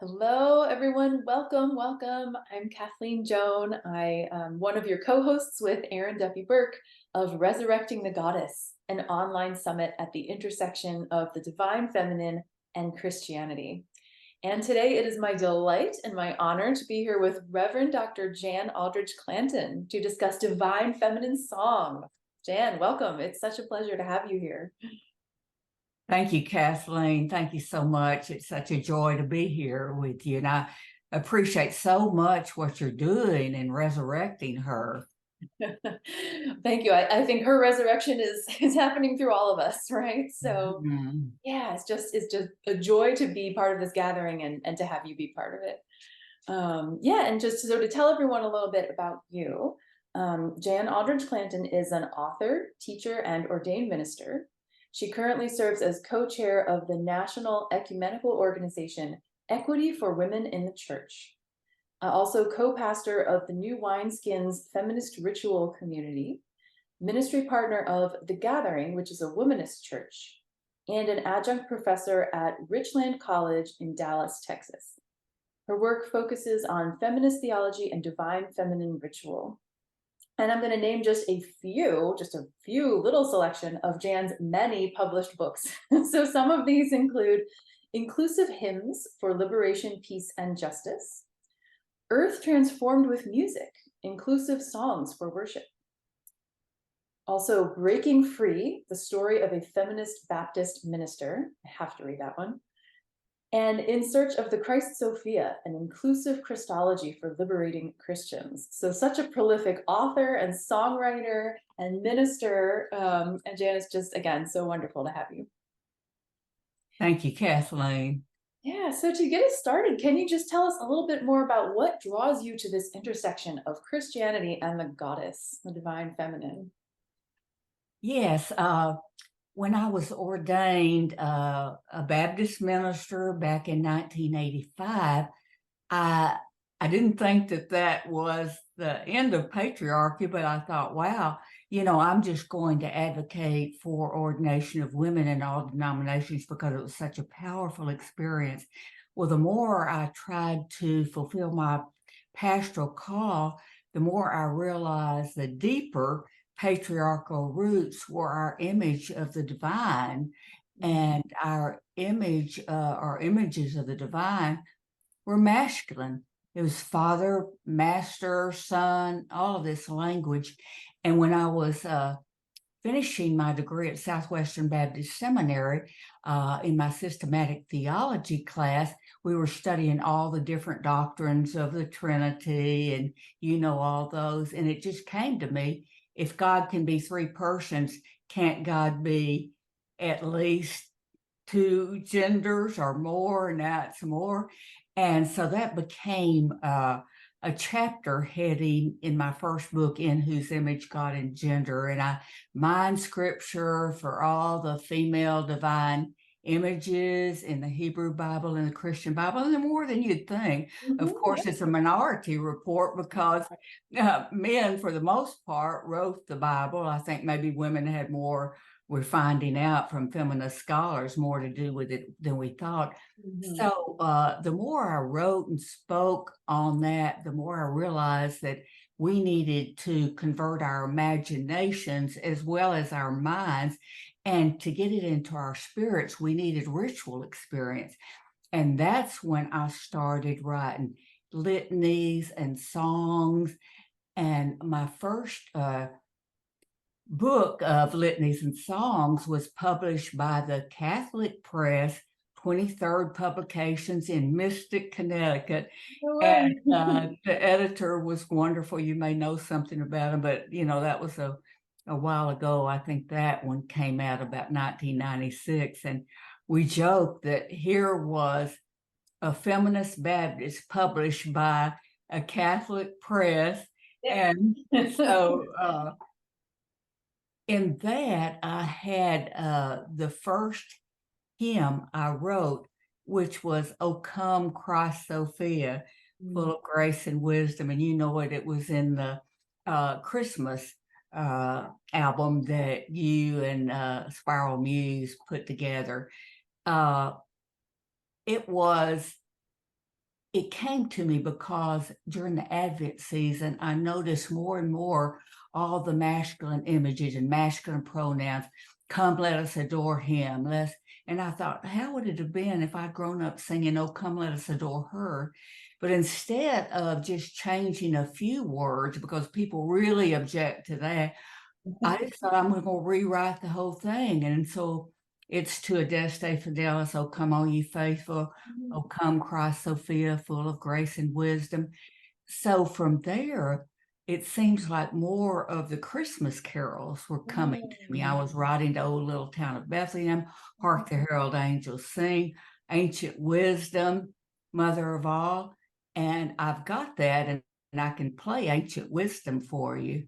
Hello, everyone. Welcome, welcome. I'm Kathleen Joan. I am one of your co-hosts with Erin Duffy Burke of Resurrecting the Goddess, an online summit at the intersection of the divine feminine and Christianity. And today it is my delight and my honor to be here with Reverend Dr. Jan Aldredge-Clanton to discuss divine feminine song. Jan, welcome. It's such a pleasure to have you here. Thank you, Kathleen. Thank you so much. It's such a joy to be here with you. And I appreciate so much what you're doing in resurrecting her. Thank you. I think her resurrection is happening through all of us, right? So Mhm. yeah, it's just a joy to be part of this gathering and to have you be part of it. Yeah, and just so to tell everyone a little bit about you, Jan Aldredge-Clanton is an author, teacher, and ordained minister. She currently serves as co-chair of the National Ecumenical Organization Equity for Women in the Church. Also co-pastor of the New Wineskins Feminist Ritual Community, ministry partner of The Gathering, which is a womanist church, and an adjunct professor at Richland College in Dallas, Texas. Her work focuses on feminist theology and divine feminine ritual. And I'm going to name just a few little selection of Jan's many published books. So some of these include Inclusive Hymns for Liberation, Peace, and Justice, Earth Transformed with Music, Inclusive Songs for Worship. Also, Breaking Free, the story of a feminist Baptist minister. I have to read that one. And In Search of the Christ Sophia, an inclusive Christology for liberating Christians. So such a prolific author and songwriter and minister. And Janice, just again, so wonderful to have you. Thank you, Kathleen. Yeah, so to get us started, can you just tell us a little bit more about what draws you to this intersection of Christianity and the goddess, the divine feminine? Yes, when I was ordained a Baptist minister back in 1985, I I didn't think that that was the end of patriarchy, but I thought, wow, I'm just going to advocate for ordination of women in all denominations because it was such a powerful experience. Well, the more I tried to fulfill my pastoral call, the more I realized the deeper patriarchal roots were our image of the divine, and our images of the divine were masculine. It was father, master, son, all of this language. And when I was finishing my degree at Southwestern Baptist Seminary, in my systematic theology class, we were studying all the different doctrines of the Trinity and, all those. And it just came to me, if God can be three persons, can't God be at least two genders or more? And now it's more. And so that became a chapter heading in my first book, In Whose Image God and Gender. And I mined scripture for all the female divine images in the Hebrew Bible and the Christian Bible, and more than you'd think. Of Mhm, course, it's a minority report because men, for the most part, wrote the Bible. I think maybe women had more, we're finding out from feminist scholars, more to do with it than we thought. mhm. So the more I wrote and spoke on that, the more I realized that we needed to convert our imaginations as well as our minds. And to get it into our spirits, we needed ritual experience. And that's when I started writing litanies and songs. And my first book of litanies and songs was published by the Catholic Press, 23rd Publications in Mystic, Connecticut. No And way. the editor was wonderful. You may know something about him, but that was a while ago. I think that one came out about 1996. And we joked that here was a feminist Baptist published by a Catholic press. Yeah. And so in that, I had the first hymn I wrote, which was "O Come, Christ Sophia, full Mm. of grace and wisdom." And you know it was in the Christmas album that you and Spiral Muse put together. Uh, it was it came to me because during the Advent season, I noticed more and more all the masculine images and masculine pronouns. Come, let us adore him. And I thought, how would it have been if I'd grown up singing, "Oh, come, let us adore her"? But instead of just changing a few words, because people really object to that, I just thought I'm going to rewrite the whole thing. And so it's to Adeste Fidelis, "Oh, come, all ye faithful. Oh, come, Christ Sophia, full of grace and wisdom." So from there, it seems like more of the Christmas carols were coming to me. I was writing to "O Little Town of Bethlehem," "Hark the Herald Angels Sing," "Ancient Wisdom, Mother of All." And I've got that, and I can play "Ancient Wisdom" for you.